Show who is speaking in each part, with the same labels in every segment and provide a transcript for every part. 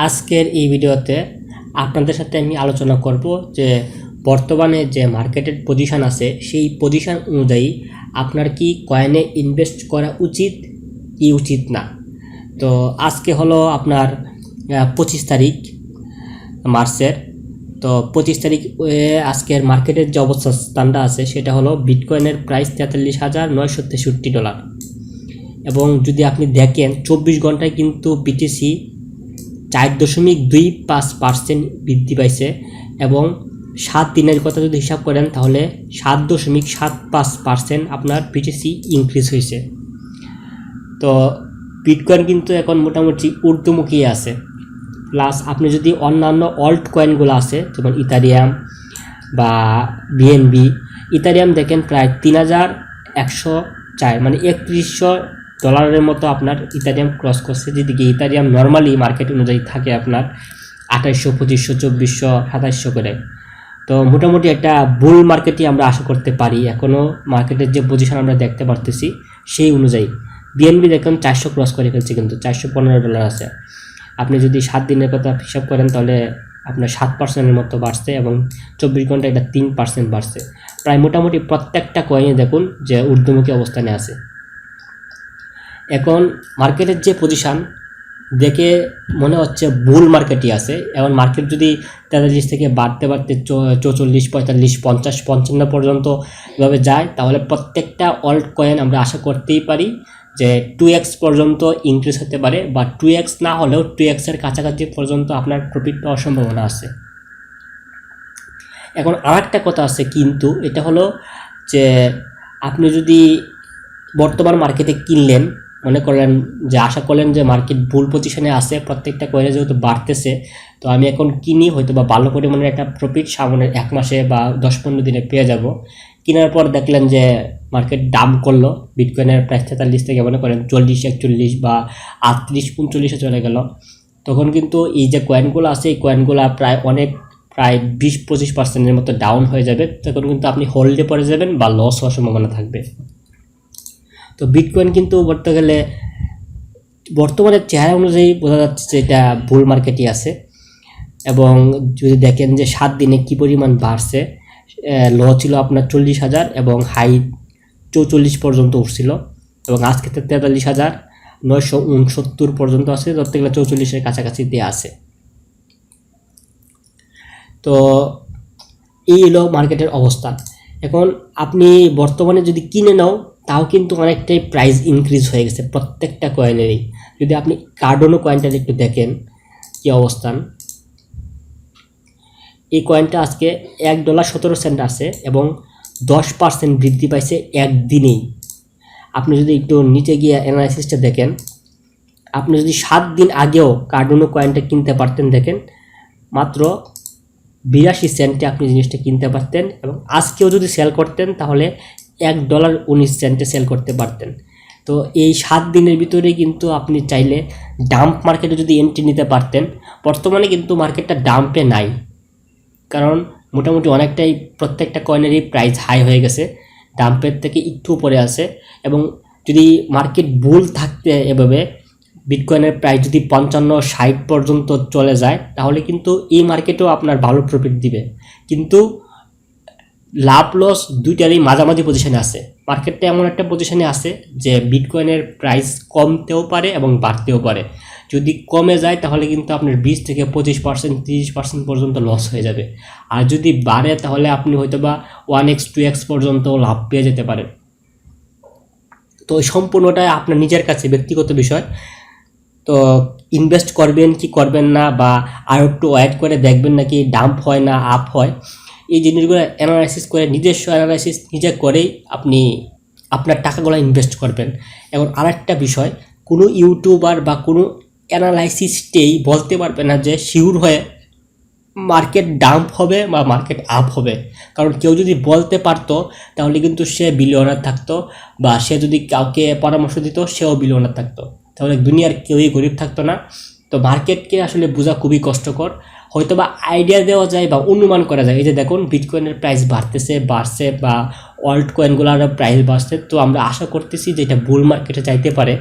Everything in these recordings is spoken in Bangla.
Speaker 1: আজকের এই ভিডিওতে আপনাদের সাথে আমি আলোচনা করব যে বর্তমানে যে মার্কেটের পজিশন আছে সেই পজিশন অনুযায়ী আপনার কি কয়েনে ইনভেস্ট করা উচিত কি উচিত না। তো আজকে হলো আপনার 25 তারিখ মার্চের। তো 25 তারিখ আজকের মার্কেটের যে অবস্থানটা আছে সেটা হলো বিটকয়েনের প্রাইস $43,963 এবং যদি আপনি দেখেন 24 ঘন্টায় কিন্তু বিটিসি 4.25% বৃদ্ধি পাইছে এবং 7 দিনের কথা যদি হিসাব করেন তাহলে 7.75% আপনার বিটিসি ইনক্রিজ হয়েছে। তো বিটকয়েন কিন্তু এখন মোটামুটি ঊর্ধ্বমুখী আছে। প্লাস আপনি যদি অন্যান্য অল্ট কয়েনগুলো আছে যেমন ইথারিয়াম বা বিএনবি, ইথারিয়াম দেখেন প্রায় 3104 মানে $3100 মতো আপনার ইথারিয়াম ক্রস করছে, যেদিকে ইথারিয়াম নর্মালি মার্কেট অনুযায়ী থাকে আপনার 2800, 2500, 2400, 2700 করে। তো মোটামুটি একটা বুল মার্কেটই আমরা আশা করতে পারি। এখনও মার্কেটের যে পজিশন আমরা দেখতে পারতেছি সেই অনুযায়ী বিএনবি দেখুন 400 ক্রস করে ফেলছে, কিন্তু $415 আছে। আপনি যদি 7 দিনের কথা হিসাব করেন তাহলে আপনার 7%-এর মতো বাড়ছে এবং 24 ঘন্টায় এটা 3% বাড়ছে। প্রায় মোটামুটি প্রত্যেকটা কয়েনে দেখুন যে ঊর্ধ্বমুখী অবস্থানে আছে। এখন মার্কেটের যে পজিশন দেখে মনে হচ্ছে বুল মার্কেটই আছে। এখন মার্কেট যদি 43 থেকে বাড়তে 44, 45, 50, 55 পর্যন্ত এভাবে যায় তাহলে প্রত্যেকটা অল্ট কয়েন আমরা আশা করতেই পারি যে 2x পর্যন্ত ইনক্রিজ হতে পারে, বা 2x না হলেও 2x এর কাছাকাছি পর্যন্ত আপনার প্রফিট পাওয়ার সম্ভাবনা আছে। এখন আরেকটা কথা আছে, কিন্তু এটা হলো যে আপনি যদি বর্তমান মার্কেটে কিনলেন, মনে করেন যে আশা করলেন যে মার্কেট বুল পজিশনে আছে, প্রত্যেকটা কয়েনে যেহেতু বাড়তেছে তো আমি এখন কিনি, হয়তো বা ভালো পরিমাণের একটা প্রফিট সামনের 1 মাসে বা 10-15 দিনে পেয়ে যাব। কেনার পর দেখলেন যে মার্কেট ডাম্প করলো, বিটকয়েনের প্রাইস 43 থেকে মনে করেন 40, 41 বা 38, 39 চলে গেল, তখন কিন্তু এই যে কয়েনগুলো আছে এই কয়েনগুলো প্রায় 20-25%-এর মতো ডাউন হয়ে যাবে। তখন কিন্তু আপনি হোল্ডে পড়ে যাবেন বা লস হওয়ার সম্ভাবনা থাকবে। তো বিটকয়েন কিন্তু বলতে গেলে বর্তমানে চেহারা অনুযায়ী বোঝা যাচ্ছে যে এটা বুল মার্কেটই আছে। এবং যদি দেখেন যে 7 দিনে কি পরিমাণ বাড়ছে, লো ছিল আপনার 40,000 এবং হাই 44 পর্যন্ত উঠছিল এবং আজকে 43,969 পর্যন্ত আছে, ধরতে গেলে 44-এর কাছাকাছি দিয়ে আছে। তো এই হলো মার্কেটের অবস্থান। এখন আপনি বর্তমানে যদি কিনে নাও তাও কিন্তু অনেকটাই প্রাইস ইনক্রিজ হয়ে গেছে প্রত্যেকটা কয়েনেরই। যদি আপনি কার্ডনো কয়েনটা একটু দেখেন কি অবস্থান, এই কয়েনটা আজকে $1.17 আছে এবং 10% বৃদ্ধি পাইছে একদিনেই। আপনি যদি একটু নিচে গিয়ে অ্যানালাইসিসটা দেখেন, আপনি যদি 7 দিন আগেও কার্ডনো কয়েনটা কিনতে পারতেন, দেখেন মাত্র 82 সেন্টে আপনি জিনিসটা কিনতে পারতেন এবং আজকেও যদি সেল করতেন তাহলে $1.19 সেল করতে পারতেন। তো এই 7 দিনের ভিতরে কিন্তু আপনি চাইলে ডাম্প মার্কেটে যদি এন্ট্রি নিতে পারতেন। বর্তমানে কিন্তু মার্কেটটা ডাম্পে নাই, কারণ মোটামুটি অনেকটাই প্রত্যেকটা কয়েনেরই প্রাইস হাই হয়ে গেছে, ডাম্পের থেকে একটু উপরে আছে। এবং যদি মার্কেট বুল থাকতে এভাবে বিটকয়েনের প্রাইস যদি 55-60 পর্যন্ত চলে যায় তাহলে কিন্তু এই মার্কেটেও আপনার ভালো প্রফিট দিবে। কিন্তু লাভ লস দুইটারই মাঝামাঝি পজিশনে আছে। মার্কেটটা এমন একটা পজিশনে আছে যে বিটকয়েনের প্রাইস কমতেও পারে এবং বাড়তেও পারে। যদি কমে যায় তাহলে কিন্তু আপনার 20 থেকে 25%, 30% পর্যন্ত লস হয়ে যাবে। আর যদি বাড়ে তাহলে আপনি হয়তো বা 1x 2x পর্যন্ত লাভ পেয়ে যেতে পারেন। তো সম্পূর্ণটা আপনার নিজের কাছে ব্যক্তিগত বিষয়। তো ইনভেস্ট করবেন কি করবেন না, বা আর একটু ওয়েট করে দেখবেন নাকি ডাম্প হয় না আপ হয়, এই জিনিসগুলো অ্যানালাইসিস করে নিজস্ব অ্যানালাইসিস নিজে করেই আপনি আপনার টাকাগুলো ইনভেস্ট করবেন। এখন আরেকটা বিষয়, কোনো ইউটিউবার বা কোনো অ্যানালাইসিস্টেই বলতে পারবে না যে শিওর হয়ে মার্কেট ডাম্প হবে বা মার্কেট আপ হবে। কারণ কেউ যদি বলতে পারতো তাহলে কিন্তু সে বিলিয়নার থাকতো, বা সে যদি কাউকে পরামর্শ দিত সেও বিলিয়নার থাকতো, তাহলে দুনিয়ার কেউই গরিব থাকতো না। তো মার্কেটকে আসলে বোঝা খুবই কষ্টকর। হয়তো বা আইডিয়া দেওয়া যায় বা অনুমান করা যায়। এই যে দেখুন বিটকয়েনের প্রাইস বাড়ছে বা অল্ট কয়েনগুলোর প্রাইস বাড়ছে, তো আমরা আশা করতেছি যে এটা বুল মার্কেটে যাইতে পারে।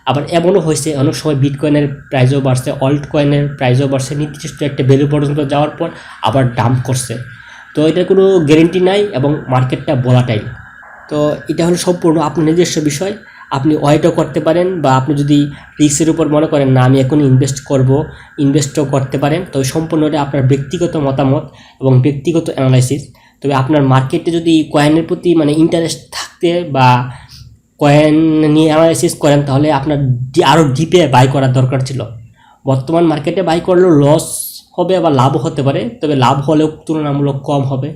Speaker 1: আবার এমনও হয়েছে অনেক সময় বিটকয়েনের প্রাইসও বাড়ছে, অল্ট কয়েনের প্রাইসও বাড়ছে, নির্দিষ্ট একটা ভ্যালু পর্যন্ত যাওয়ার পর আবার ডাম্প করছে। তো এটার কোনো গ্যারেন্টি নাই এবং মার্কেটটা ভোলাটাইল। তো এটা হলো সম্পূর্ণ আপনার নিজস্ব বিষয়। আপনি ওয়েটও করতে পারেন, বা আপনি যদি রিস্কের উপর মনে করেন না আমি এখন ইনভেস্টও করতে পারেন। তো সম্পূর্ণ এটা আপনার ব্যক্তিগত মতামত এবং ব্যক্তিগত অ্যানালাইসিস। তবে আপনার মার্কেটে যদি কয়েনের প্রতি মানে ইন্টারেস্ট থাকতে বা কয়েন নিয়ে অ্যানালাইসিস করেন, তাহলে আপনার আরও ডিপে বাই করার দরকার ছিল। বর্তমান মার্কেটে বাই করলেও লস হবে বা লাভও হতে পারে, তবে লাভ হলেও তুলনামূলক কম হবে।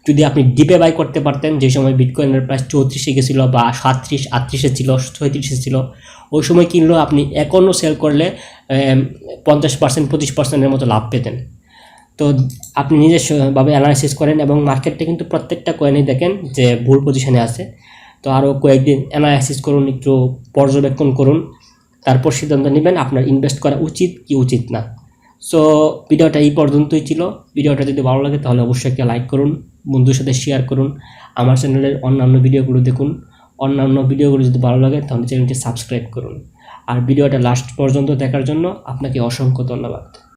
Speaker 1: যদি আপনি ডিপে বাই করতে পারতেন, যে সময় বিটকয়েনের প্রাইস 34-এ গেছিলো বা 37-38-এ ছিল, 36-এ ছিল, ওই সময় কিনলেও আপনি এখনও সেল করলে 50% 25%-এর মতো লাভ পেতেন। তো আপনি নিজস্বভাবে অ্যানালাইসিস করেন এবং মার্কেটটা কিন্তু প্রত্যেকটা কয়েনেই দেখেন যে ভুল পজিশনে আছে। তো আরও কয়েকদিন অ্যানালাইসিস করুন, একটু পর্যবেক্ষণ করুন, তারপর সিদ্ধান্ত নেবেন আপনার ইনভেস্ট করা উচিত কি উচিত না। সো ভিডিওটা এই পর্যন্তই ছিল। ভিডিওটা যদি ভালো লাগে তাহলে অবশ্যই একটা লাইক করুন, বন্ধুর সাথে শেয়ার করুন, আমার চ্যানেলের অন্যান্য ভিডিওগুলো দেখুন। অন্যান্য ভিডিওগুলো যদি ভালো লাগে তাহলে চ্যানেলটি সাবস্ক্রাইব করুন। আর ভিডিওটা লাস্ট পর্যন্ত দেখার জন্য আপনাকে অসংখ্য ধন্যবাদ।